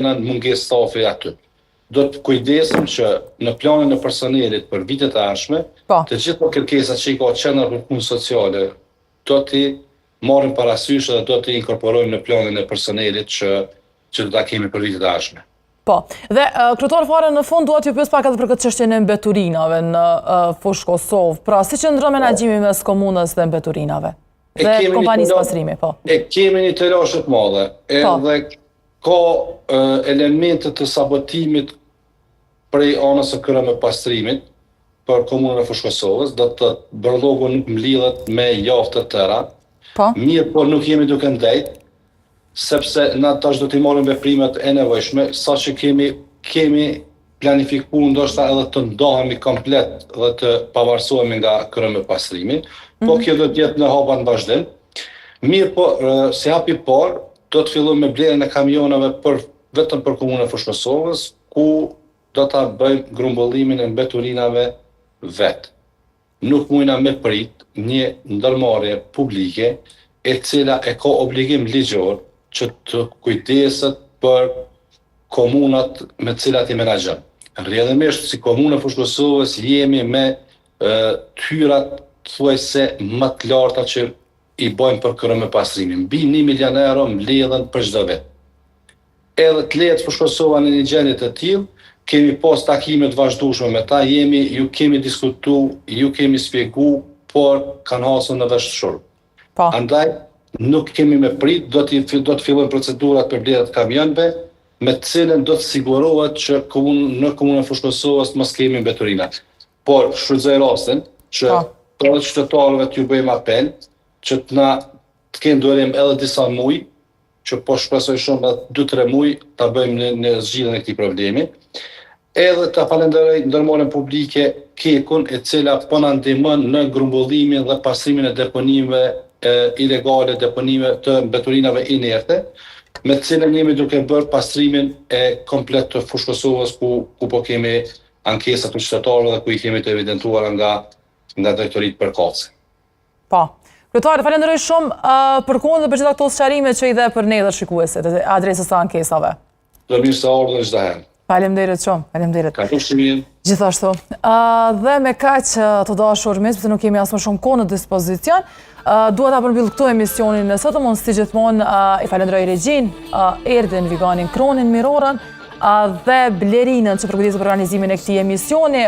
në mungesë stafi aty. Do të kujdesim që në planin e personelit për vitet e ardhshme, të gjitha kërkesat që i ka qenë për punë sociale, do t'i marrim parasysh dhe do t'i inkorporojmë në planin e personelit që do ta kemi për vitet e ardhshme. Po, dhe kryetar fare në fund duhet ju pyes pak edhe për këtë çështjen e mbeturinave në fushë Kosovë. Pra, si qëndron menaxhimi mes komunës dhe mbeturinave? Dhe kompanisë pastrimi, po. E kemi një telash të madhe, edhe ka elemente të sabotimit prej anës së krye pastrimit për komunën e fushë Kosovës, do të bërllogu nuk mlidhet me jaftë të tëra. Mirë, po nuk jemi duke ndajt, sepse na tash do t'i marrim veprimet e nevojshme, saqë kemi planifikuar ndoshta edhe të ndahemi komplet dhe të pavarësohemi nga krye pastrimi, po kjo do të jetë në hapa në vazhdim. Mirë, po si hapi parë do të fillojmë me blerjen e kamionave vetëm për komunën e fushë Kosovës, ku do ta bëjmë grumbullimin e mbeturinave vetë. Nuk mujna me prit një ndërmarrje publike e cila e ka obligim ligjor që të kujdeset për komunat me cilat i menaxhon. Rrjedhimisht si komunë e fushë Kosovës jemi me tyrat thuajse më të larta që i bojmë për krye pastrimin. Mbi 1 milion euro mbledhen për çdo vit. Edhe të letë fushë Kosova në një gjendje të tillë, kemi pas takime të vazhdueshme me ta, ju kemi diskutuar, ju kemi shpjeguar, por kanë hasur në vesh shurb. Andaj nuk kemi me prit, do të fillojnë procedurat për blerjen e kamionëve, me të cilën do të sigurohet që në komunën e fushë Kosovës mos kemi mbeturina. Por shfrytëzoj rastin që të qytetarëve t'ju bëjmë apel që të kenë durim edhe disa muaj, që po shpresoj shumë edhe 2-3 muaj ta bëjmë në zgjidhjen e këtij problemi. Edhe të falenderoj ndërmarrjen publike Kekun, e cila po na ndihmon në grumbullimin dhe pastrimin e deponimeve ilegale, deponime të mbeturinave inerte, me të cilën jemi duke bërë pastrimin e komplet të fushë Kosovës, ku po kemi ankesat të qytetarëve dhe ku i kemi të evidentuara nga drejtoritë përkatëse. Po. Kryetare, falenderoj shumë për kohën dhe për gjitha këto sqarime që i dhe për ne dhe shikuesit e adresës së ankesave. Do mirë se ardhën çdo herë. Faleminderit shumë, faleminderit. Ka qenë mirë. Gjithashtu. Dhe me kaq të dashur miq, sepse nuk kemi as më shumë kohë në dispozicion, dua ta përmbyll këtu emisionin e sotëm. Unë si gjithmonë i falenderoj regjin, Erdin Viganin Kronin Mirorën dhe Blerinën që përgatitet për organizimin e këtij emisioni.